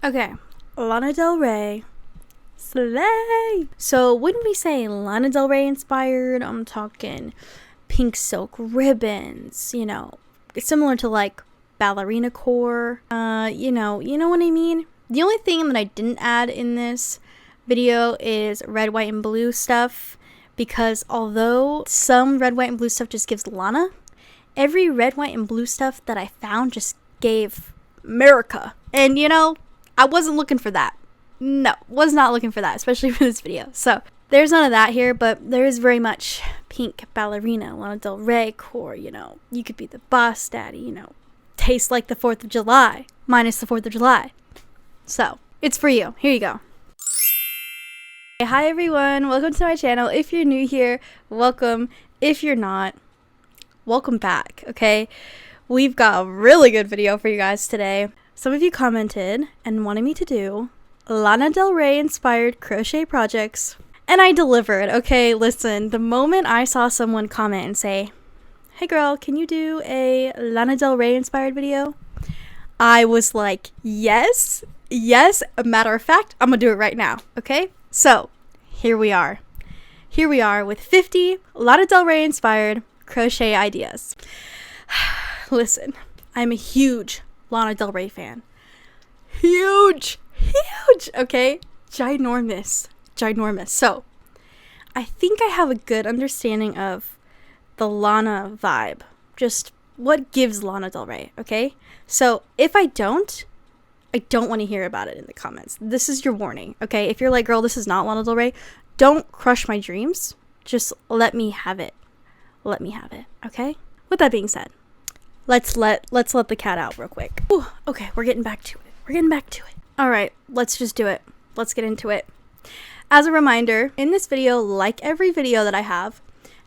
Okay, Lana Del Rey. Slay! So when we say Lana Del Rey inspired, I'm talking pink silk ribbons, you know, similar to like ballerina core. You know what I mean? The only thing that I didn't add in this video is red, white, and blue stuff, because although some red, white, and blue stuff just gives Lana, every red, white, and blue stuff that I found just gave America. And you know, I wasn't looking for that. No, was not looking for that, especially for this video. So there's none of that here, but there is very much pink ballerina, Lana Del Rey core, you know. You could be the boss daddy, you know. Taste like the 4th of July, minus the 4th of July. So it's for you. Here you go. Hey, hi everyone, welcome to my channel. If you're new here, welcome. If you're not, welcome back, okay? We've got a really good video for you guys today. Some of you commented and wanted me to do Lana Del Rey inspired crochet projects, and I delivered. Okay, listen, the moment I saw someone comment and say, hey girl, can you do a Lana Del Rey inspired video? I was like, yes, a matter of fact, I'm gonna do it right now, okay? So, here we are with 50 Lana Del Rey inspired crochet ideas. Listen, I'm a huge Lana Del Rey fan. Huge, okay? Ginormous. So, I think I have a good understanding of the Lana vibe. Just what gives Lana Del Rey, okay? So, if I don't want to hear about it in the comments. This is your warning, okay? If you're like, girl, this is not Lana Del Rey, don't crush my dreams. Just let me have it. Let me have it, okay? With that being said, let's let the cat out real quick. Ooh, okay, we're getting back to it. All right, let's just do it. Let's get into it. As a reminder, in this video, like every video that I have,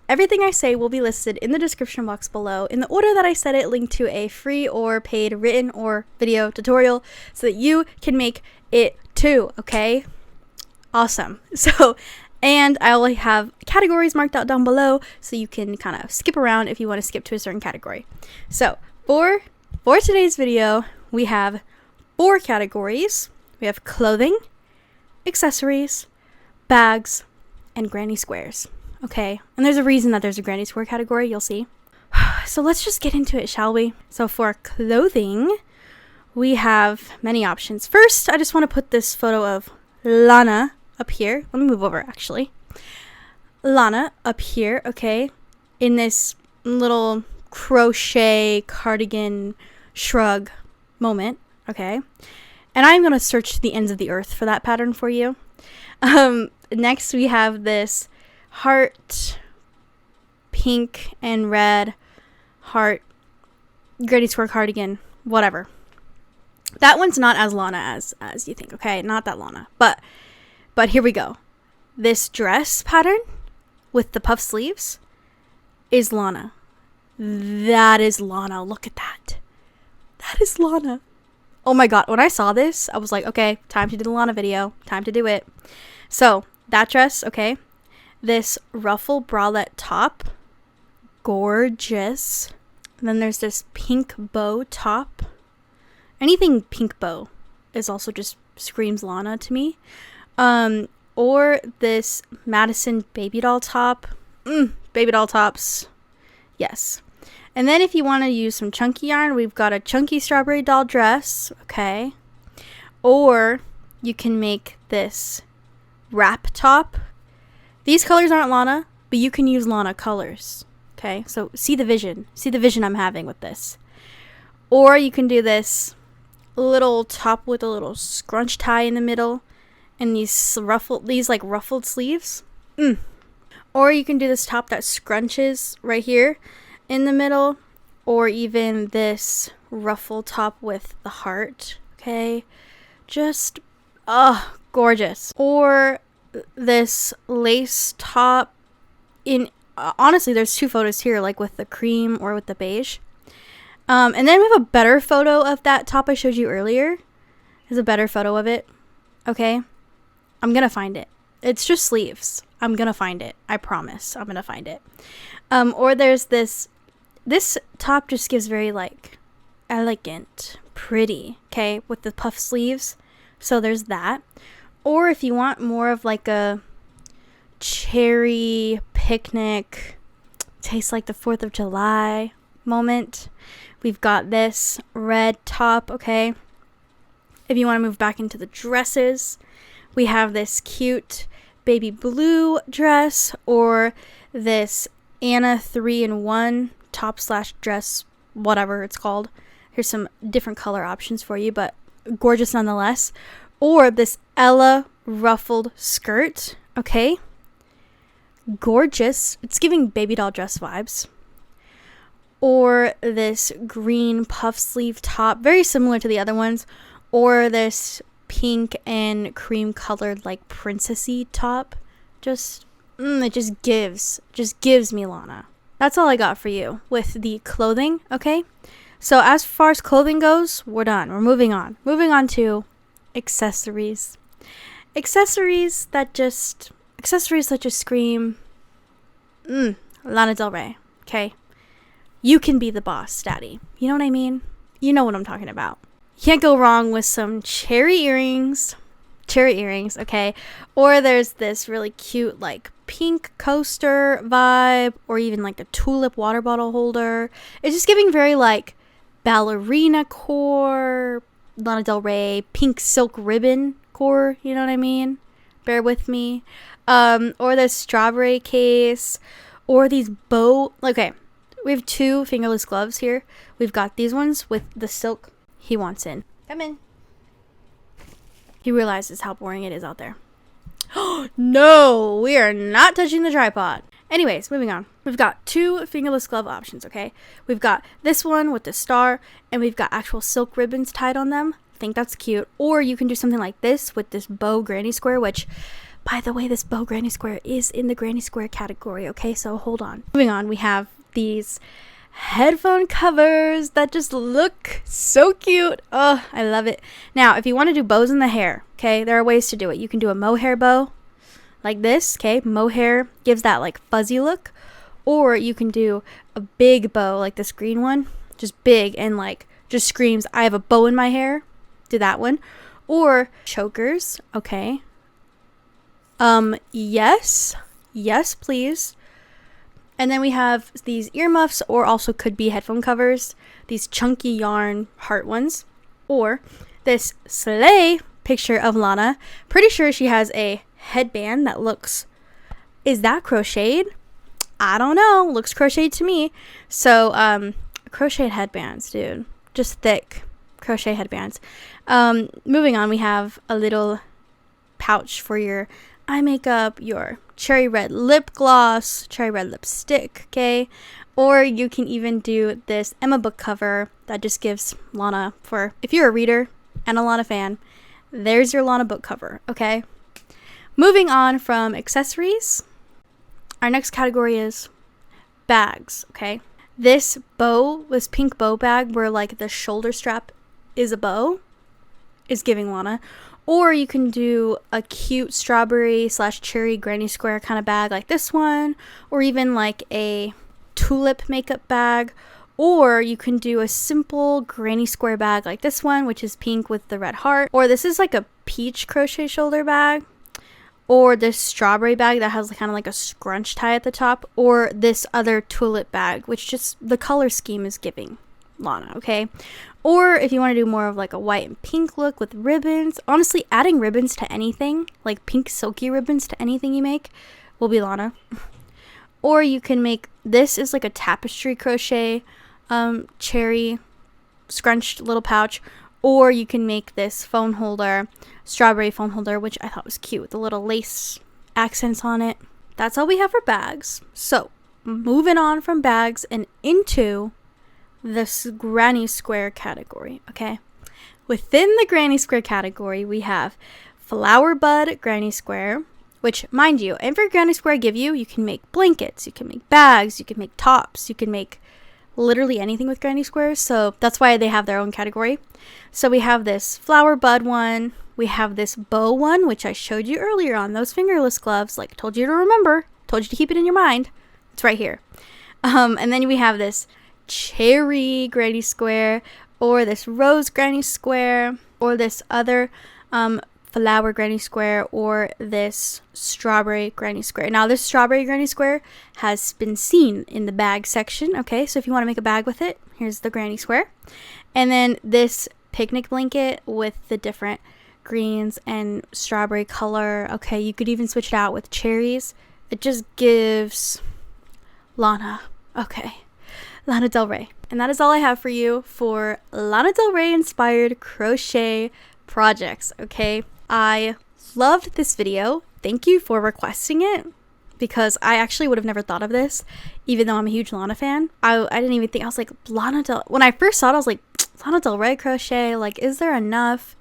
everything I say will be listed in the description box below in the order that I said it, linked to a free or paid written or video tutorial so that you can make it too, okay? Awesome. So, and I will have categories marked out down below so you can kind of skip around if you want to skip to a certain category. So, for today's video, we have 4 categories. We have clothing, accessories, bags, and granny squares. Okay, and there's a reason that there's a granny square category, you'll see. So let's just get into it, shall we? So for clothing, we have many options. First, I just want to put this photo of Lana up here. Let me move over, actually. Lana up here, okay, in this little crochet cardigan shrug moment, okay? And I'm going to search the ends of the earth for that pattern for you. Next, we have this heart, pink and red heart granny square cardigan, whatever. That one's not as Lana as you think, okay? Not that Lana. But here we go. This dress pattern with the puff sleeves is Lana. That is Lana. Look at that. That is Lana. Oh my god, when I saw this, I was like, okay, time to do the Lana video. Time to do it. So, that dress, okay. This ruffle bralette top, gorgeous. And then there's this pink bow top. Anything pink bow is also just screams Lana to me. Or this Madison baby doll top. Baby doll tops. Yes. And then if you want to use some chunky yarn, we've got a chunky strawberry doll dress, okay? Or you can make this wrap top. These colors aren't Lana, but you can use Lana colors, okay? So see the vision I'm having with this. Or you can do this little top with a little scrunch tie in the middle and these like ruffled sleeves. Or you can do this top that scrunches right here in the middle, or even this ruffle top with the heart, okay? Just gorgeous. Or this lace top in honestly, there's 2 photos here, like with the cream or with the beige. And then we have a better photo of that top I showed you earlier. There's a better photo of it, okay? I'm gonna find it. It's just sleeves. I'm gonna find it. I promise. I'm gonna find it. Or there's this top just gives very like elegant, pretty, okay, with the puff sleeves. So there's that. Or if you want more of like a cherry picnic, tastes like the 4th of July moment, we've got this red top, okay? If you want to move back into the dresses, we have this cute baby blue dress, or this Anna 3-in-1 top slash dress, whatever it's called. Here's some different color options for you, but gorgeous nonetheless. Or this Ella ruffled skirt, okay? Gorgeous. It's giving baby doll dress vibes. Or this green puff sleeve top, very similar to the other ones. Or this pink and cream colored like princessy top. It just gives me Lana. That's all I got for you with the clothing, okay? So as far as clothing goes, we're done. We're moving on. Moving on to accessories. Accessories that just scream Lana Del Rey, okay? You can be the boss, daddy. You know what I mean? You know what I'm talking about. You can't go wrong with some cherry earrings, okay? Or there's this really cute like pink coaster vibe, or even like a tulip water bottle holder. It's just giving very like ballerina core, Lana Del Rey, pink silk ribbon core, you know what I mean? Bear with me. Or this strawberry case, or these bow, okay, we have 2 fingerless gloves here. We've got these ones with the silk. He wants in. Come in. He realizes how boring it is out there. No, we are not touching the tripod. Anyways, moving on. We've got 2 fingerless glove options, okay? We've got this one with the star, and we've got actual silk ribbons tied on them. I think that's cute. Or you can do something like this with this bow granny square, which, by the way, this bow granny square is in the granny square category, okay? So hold on. Moving on, we have these headphone covers that just look so cute. Oh, I love it. Now, if you want to do bows in the hair, okay, there are ways to do it. You can do a mohair bow like this, okay? Mohair gives that like fuzzy look. Or you can do a big bow like this green one, just big and like just screams, I have a bow in my hair. Do that one. Or chokers, okay? Yes, please. And then we have these earmuffs, or also could be headphone covers, these chunky yarn heart ones, or this sleigh picture of Lana. Pretty sure she has a headband that looks, is that crocheted? I don't know, looks crocheted to me. So crocheted headbands, dude, just thick crochet headbands. Moving on, we have a little pouch for your eye makeup, your cherry red lip gloss, cherry red lipstick, okay? Or you can even do this Emma book cover that just gives Lana, for if you're a reader and a Lana fan, there's your Lana book cover, okay? Moving on from accessories, our next category is bags, okay? This pink bow bag where like the shoulder strap is a bow is giving Lana. Or you can do a cute strawberry / cherry granny square kind of bag like this one. Or even like a tulip makeup bag. Or you can do a simple granny square bag like this one, which is pink with the red heart. Or this is like a peach crochet shoulder bag. Or this strawberry bag that has kind of like a scrunch tie at the top. Or this other tulip bag, which just the color scheme is giving Lana, okay? Or if you want to do more of like a white and pink look with ribbons, honestly, adding ribbons to anything, like pink silky ribbons to anything you make, will be Lana. Or you can make, this is like a tapestry crochet cherry scrunched little pouch. Or you can make this phone holder, strawberry phone holder, which I thought was cute with the little lace accents on it. That's all we have for bags. So moving on from bags and into this granny square category, okay? Within the granny square category, we have flower bud granny square, which, mind you, every granny square I give you, you can make blankets, you can make bags, you can make tops, you can make literally anything with granny squares. So that's why they have their own category. So we have this flower bud one, we have this bow one, which I showed you earlier on those fingerless gloves, like told you to remember, told you to keep it in your mind. It's right here. And then we have this cherry granny square, or this rose granny square, or this other flower granny square, or this strawberry granny square. Now this strawberry granny square has been seen in the bag section, okay? So if you want to make a bag with it, here's the granny square. And then this picnic blanket with the different greens and strawberry color, okay? You could even switch it out with cherries. It just gives Lana, okay? Lana Del Rey. And that is all I have for you for Lana Del Rey inspired crochet projects, okay? I loved this video. Thank you for requesting it, because I actually would have never thought of this, even though I'm a huge Lana fan. I didn't even think, I was like, when I first saw it, I was like, Lana Del Rey crochet, like, is there enough?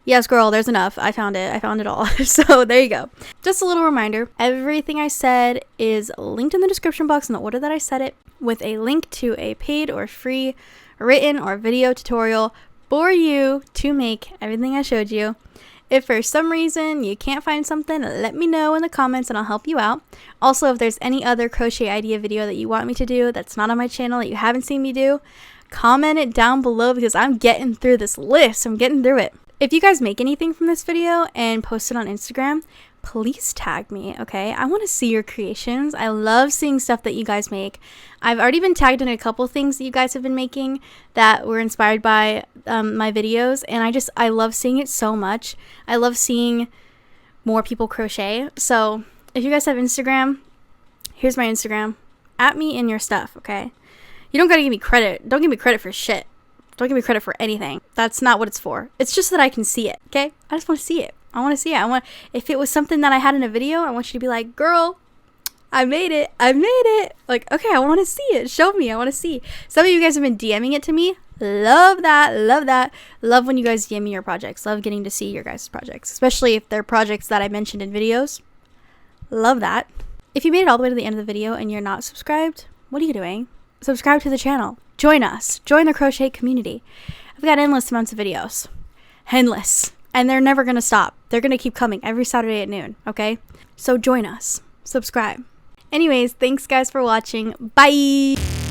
Yes, girl, there's enough. I found it all. So there you go. Just a little reminder, everything I said is linked in the description box in the order that I said it, with a link to a paid or free written or video tutorial for you to make everything I showed you. If for some reason you can't find something, let me know in the comments and I'll help you out. Also, if there's any other crochet idea video that you want me to do that's not on my channel that you haven't seen me do, comment it down below, because I'm getting through this list. I'm getting through it. If you guys make anything from this video and post it on Instagram, please tag me, okay? I want to see your creations. I love seeing stuff that you guys make. I've already been tagged in a couple things that you guys have been making that were inspired by my videos, and I love seeing it so much. I love seeing more people crochet. So if you guys have Instagram, here's my Instagram. At me in your stuff, okay? You don't gotta give me credit. Don't give me credit for shit. Don't give me credit for anything. That's not what it's for. It's just that I can see it, okay? I just want to see it. I want to see it. If it was something that I had in a video, I want you to be like, girl, I made it. I made it. Like, okay, I want to see it. Show me. I want to see. Some of you guys have been DMing it to me. Love that. Love that. Love when you guys DM me your projects. Love getting to see your guys' projects, especially if they're projects that I mentioned in videos. Love that. If you made it all the way to the end of the video and you're not subscribed, what are you doing? Subscribe to the channel. Join us. Join the crochet community. I've got endless amounts of videos. Endless. And they're never going to stop. They're going to keep coming every Saturday at noon, okay? So join us. Subscribe. Anyways, thanks guys for watching. Bye!